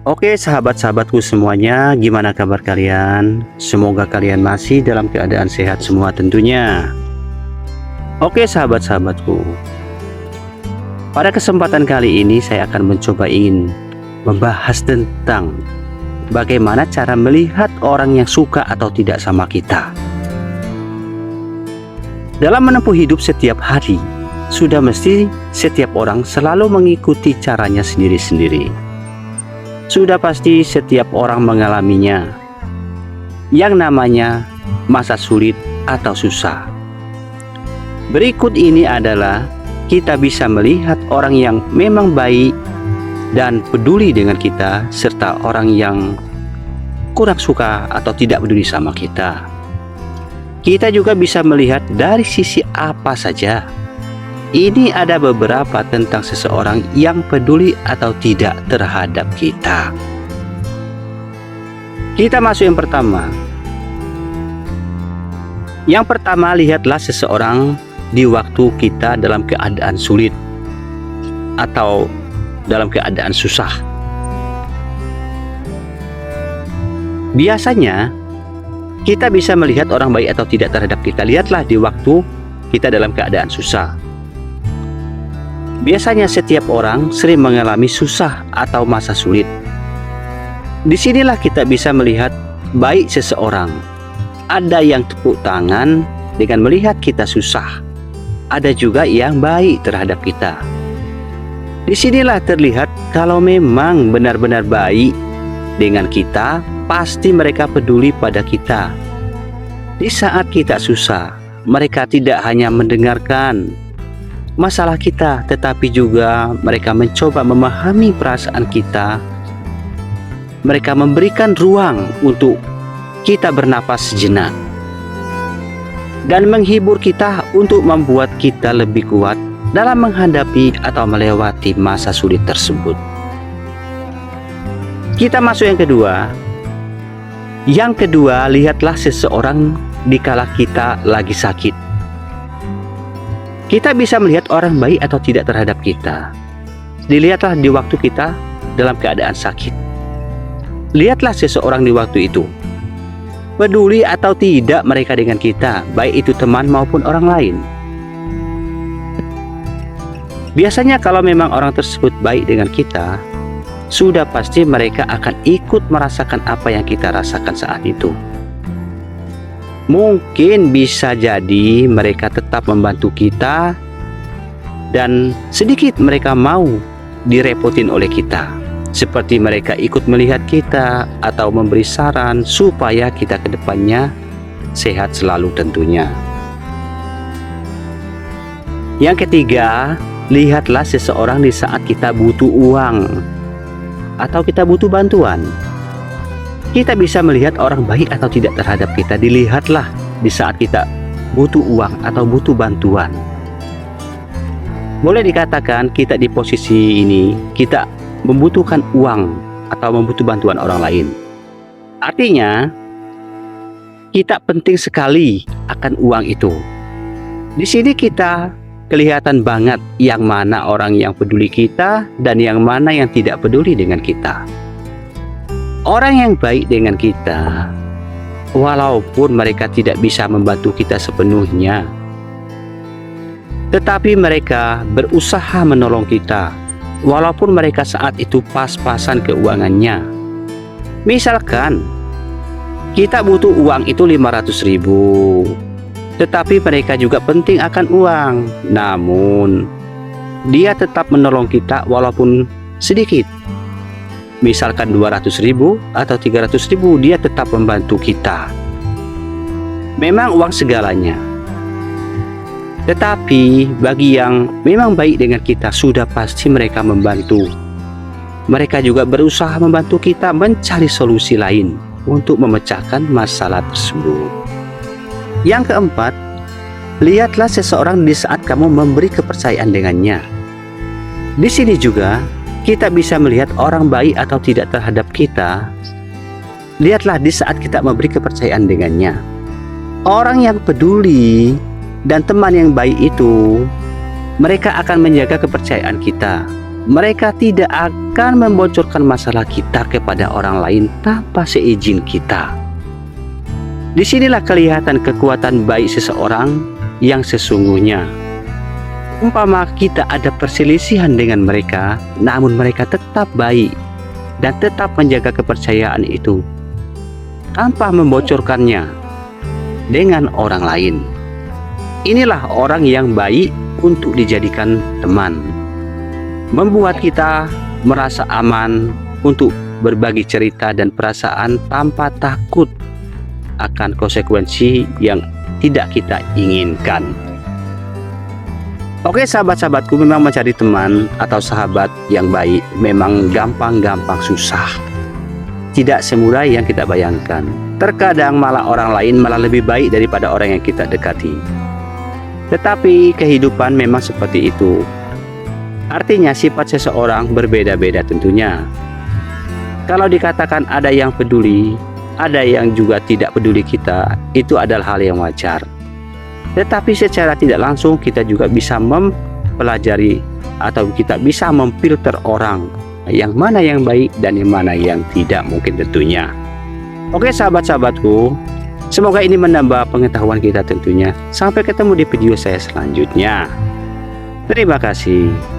Oke sahabat-sahabatku semuanya, gimana kabar kalian? Semoga kalian masih dalam keadaan sehat semua tentunya. Oke sahabat-sahabatku, pada kesempatan kali ini saya akan mencoba ingin membahas tentang bagaimana cara melihat orang yang suka atau tidak sama kita. Dalam menempuh hidup setiap hari, sudah mesti setiap orang selalu mengikuti caranya sendiri-sendiri. Sudah pasti setiap orang mengalaminya, yang namanya masa sulit atau susah. Berikut ini adalah kita bisa melihat orang yang memang baik dan peduli dengan kita, serta orang yang kurang suka atau tidak peduli sama kita. Kita juga bisa melihat dari sisi apa saja. Ini ada beberapa tentang seseorang yang peduli atau tidak terhadap kita. Kita masuk yang pertama. Yang pertama, lihatlah seseorang di waktu kita dalam keadaan sulit atau dalam keadaan susah. Biasanya kita bisa melihat orang baik atau tidak terhadap kita. Lihatlah di waktu kita dalam keadaan susah. Biasanya setiap orang sering mengalami susah atau masa sulit. Disinilah kita bisa melihat baik seseorang. Ada yang tepuk tangan dengan melihat kita susah. Ada juga yang baik terhadap kita. Disinilah terlihat kalau memang benar-benar baik dengan kita, pasti mereka peduli pada kita. Di saat kita susah, mereka tidak hanya mendengarkan masalah kita, tetapi juga mereka mencoba memahami perasaan kita. Mereka memberikan ruang untuk kita bernapas sejenak dan menghibur kita untuk membuat kita lebih kuat dalam menghadapi atau melewati masa sulit tersebut. Kita masuk yang kedua. Yang kedua, lihatlah seseorang dikala kita lagi sakit. Kita bisa melihat orang baik atau tidak terhadap kita. Dilihatlah di waktu kita dalam keadaan sakit. Lihatlah seseorang di waktu itu. Peduli atau tidak mereka dengan kita, baik itu teman maupun orang lain. Biasanya kalau memang orang tersebut baik dengan kita, sudah pasti mereka akan ikut merasakan apa yang kita rasakan saat itu. Mungkin bisa jadi mereka tetap membantu kita dan sedikit mereka mau direpotin oleh kita, seperti mereka ikut melihat kita atau memberi saran supaya kita ke depannya sehat selalu tentunya. Yang ketiga, lihatlah seseorang di saat kita butuh uang atau kita butuh bantuan. Kita bisa melihat orang baik atau tidak terhadap kita. Dilihatlah di saat kita butuh uang atau butuh bantuan. Boleh dikatakan kita di posisi ini, kita membutuhkan uang atau membutuhkan bantuan orang lain. Artinya, kita penting sekali akan uang itu. Di sini kita kelihatan banget yang mana orang yang peduli kita dan yang mana yang tidak peduli dengan kita. Orang yang baik dengan kita, walaupun mereka tidak bisa membantu kita sepenuhnya, tetapi mereka berusaha menolong kita, walaupun mereka saat itu pas-pasan keuangannya. Misalkan, kita butuh uang itu 500.000, tetapi mereka juga penting akan uang. Namun, dia tetap menolong kita walaupun sedikit. Misalkan 200.000 atau 300.000, dia tetap membantu kita. Memang uang segalanya. Tetapi bagi yang memang baik dengan kita, sudah pasti mereka membantu. Mereka juga berusaha membantu kita mencari solusi lain untuk memecahkan masalah tersebut. Yang keempat, lihatlah seseorang di saat kamu memberi kepercayaan dengannya. Di sini juga kita bisa melihat orang baik atau tidak terhadap kita. Lihatlah di saat kita memberi kepercayaan dengannya. Orang yang peduli dan teman yang baik itu, mereka akan menjaga kepercayaan kita. Mereka tidak akan membocorkan masalah kita kepada orang lain tanpa seizin kita. Disinilah kelihatan kekuatan baik seseorang yang sesungguhnya. Umpama kita ada perselisihan dengan mereka, namun mereka tetap baik dan tetap menjaga kepercayaan itu tanpa membocorkannya dengan orang lain. Inilah orang yang baik untuk dijadikan teman. Membuat kita merasa aman untuk berbagi cerita dan perasaan tanpa takut akan konsekuensi yang tidak kita inginkan. Oke sahabat-sahabatku, memang mencari teman atau sahabat yang baik memang gampang-gampang susah. Tidak semudah yang kita bayangkan. Terkadang malah orang lain malah lebih baik daripada orang yang kita dekati. Tetapi kehidupan memang seperti itu. Artinya sifat seseorang berbeda-beda tentunya. Kalau dikatakan ada yang peduli, ada yang juga tidak peduli kita, itu adalah hal yang wajar. Tetapi secara tidak langsung kita juga bisa mempelajari atau kita bisa memfilter orang yang mana yang baik dan yang mana yang tidak mungkin tentunya. Oke sahabat-sahabatku, semoga ini menambah pengetahuan kita tentunya. Sampai ketemu di video saya selanjutnya. Terima kasih.